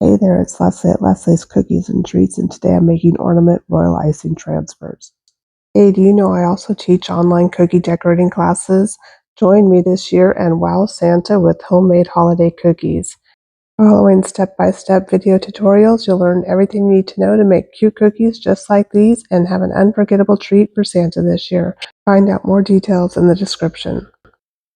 Hey there, it's Leslie at Leslie's Cookies and Treats, and today I'm making ornament royal icing transfers. Hey, do you know I also teach online cookie decorating classes? Join me this year and wow Santa with homemade holiday cookies. Following step-by-step video tutorials, you'll learn everything you need to know to make cute cookies just like these and have an unforgettable treat for Santa this year. Find out more details in the description.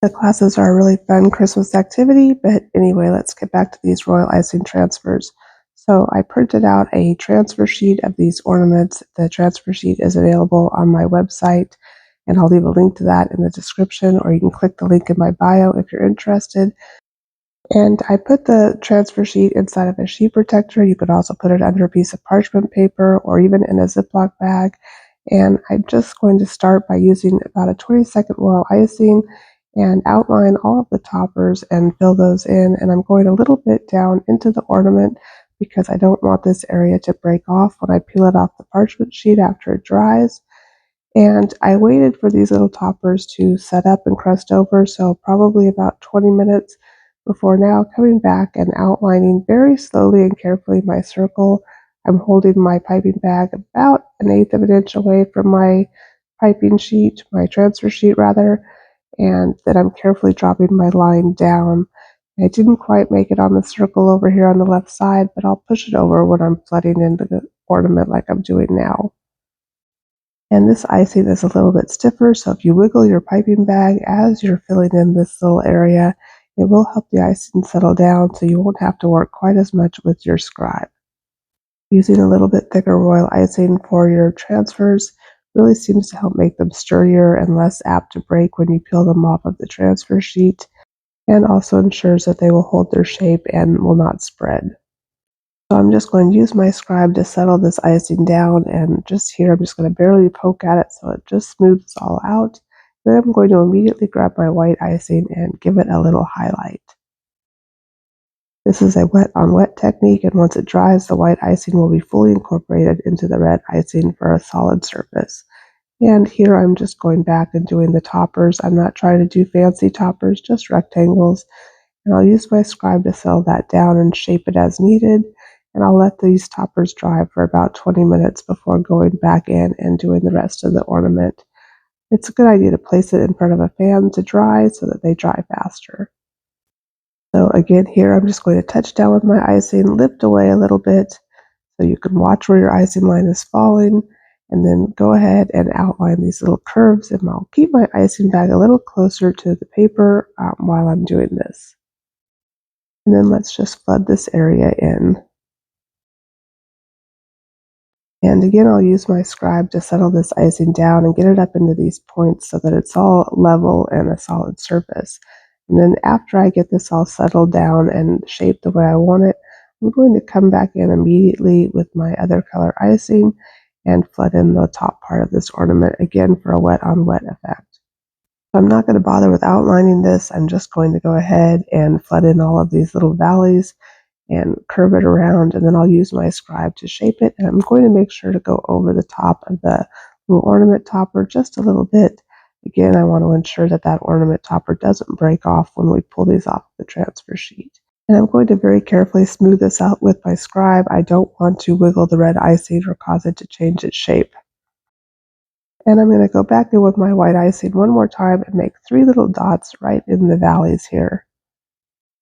The classes are a really fun Christmas activity, but anyway, let's get back to these royal icing transfers. So I printed out a transfer sheet of these ornaments. The transfer sheet is available on my website, and I'll leave a link to that in the description, or you can click the link in my bio if you're interested. And I put the transfer sheet inside of a sheet protector. You could also put it under a piece of parchment paper or even in a Ziploc bag. And I'm just going to start by using about a 20-second royal icing and outline all of the toppers and fill those in. And I'm going a little bit down into the ornament because I don't want this area to break off when I peel it off the parchment sheet after it dries. And I waited for these little toppers to set up and crust over, so probably about 20 minutes before now coming back and outlining very slowly and carefully my circle. I'm holding my piping bag about 1/8 of an inch away from my piping sheet, my transfer sheet rather, and then I'm carefully dropping my line down. I didn't quite make it on the circle over here on the left side, but I'll push it over when I'm flooding into the ornament like I'm doing now. And this icing is a little bit stiffer, so if you wiggle your piping bag as you're filling in this little area, it will help the icing settle down so you won't have to work quite as much with your scribe. Using a little bit thicker royal icing for your transfers really seems to help make them sturdier and less apt to break when you peel them off of the transfer sheet, and also ensures that they will hold their shape and will not spread. So I'm just going to use my scribe to settle this icing down, and just here I'm just going to barely poke at it so it just smooths all out. Then I'm going to immediately grab my white icing and give it a little highlight. This is a wet on wet technique, and once it dries, the white icing will be fully incorporated into the red icing for a solid surface. And here I'm just going back and doing the toppers. I'm not trying to do fancy toppers, just rectangles. And I'll use my scribe to settle that down and shape it as needed. And I'll let these toppers dry for about 20 minutes before going back in and doing the rest of the ornament. It's a good idea to place it in front of a fan to dry so that they dry faster. So again, here I'm just going to touch down with my icing, lift away a little bit so you can watch where your icing line is falling, and then go ahead and outline these little curves, and I'll keep my icing bag a little closer to the paper while I'm doing this. And then let's just flood this area in. And again, I'll use my scribe to settle this icing down and get it up into these points so that it's all level and a solid surface. And then after I get this all settled down and shaped the way I want it, I'm going to come back in immediately with my other color icing and flood in the top part of this ornament again for a wet on wet effect. So I'm not going to bother with outlining this. I'm just going to go ahead and flood in all of these little valleys and curve it around, and then I'll use my scribe to shape it, and I'm going to make sure to go over the top of the little ornament topper just a little bit. Again, I want to ensure that that ornament topper doesn't break off when we pull these off the transfer sheet. And I'm going to very carefully smooth this out with my scribe. I don't want to wiggle the red icing or cause it to change its shape. And I'm going to go back in with my white icing one more time and make 3 little dots right in the valleys here.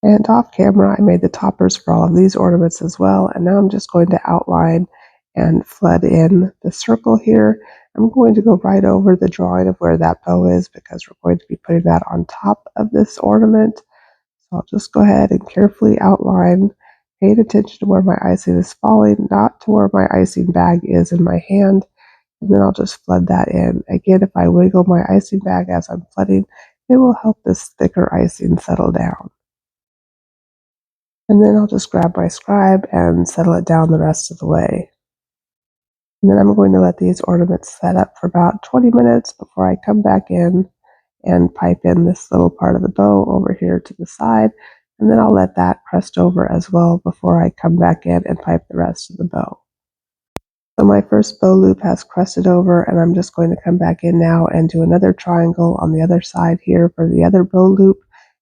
And off camera, I made the toppers for all of these ornaments as well. And now I'm just going to outline and flood in the circle here. I'm going to go right over the drawing of where that bow is because we're going to be putting that on top of this ornament. So I'll just go ahead and carefully outline, paying attention to where my icing is falling, not to where my icing bag is in my hand. And then I'll just flood that in. Again, if I wiggle my icing bag as I'm flooding, it will help this thicker icing settle down. And then I'll just grab my scribe and settle it down the rest of the way. And then I'm going to let these ornaments set up for about 20 minutes before I come back in and pipe in this little part of the bow over here to the side. And then I'll let that crust over as well before I come back in and pipe the rest of the bow. So my first bow loop has crusted over, and I'm just going to come back in now and do another triangle on the other side here for the other bow loop.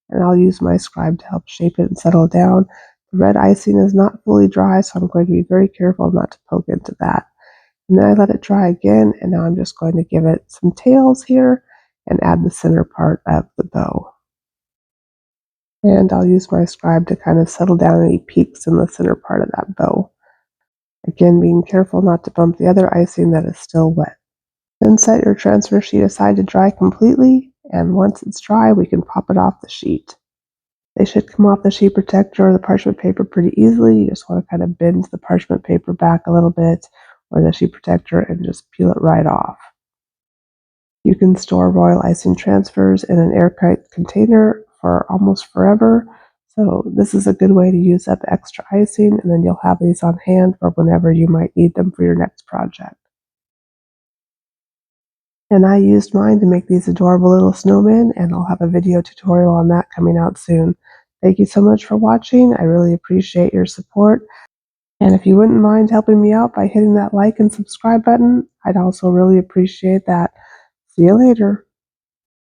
And I'll use my scribe to help shape it and settle down. The red icing is not fully dry, so I'm going to be very careful not to poke into that. And then I let it dry again, and now I'm just going to give it some tails here and add the center part of the bow. And I'll use my scribe to kind of settle down any peaks in the center part of that bow. Again, being careful not to bump the other icing that is still wet. Then set your transfer sheet aside to dry completely, and once it's dry, we can pop it off the sheet. They should come off the sheet protector or the parchment paper pretty easily. You just want to kind of bend the parchment paper back a little bit or the sheet protector and just peel it right off. You can store royal icing transfers in an airtight container for almost forever. So this is a good way to use up extra icing, and then you'll have these on hand for whenever you might need them for your next project. And I used mine to make these adorable little snowmen, and I'll have a video tutorial on that coming out soon. Thank you so much for watching. I really appreciate your support. And if you wouldn't mind helping me out by hitting that like and subscribe button, I'd also really appreciate that. See you later.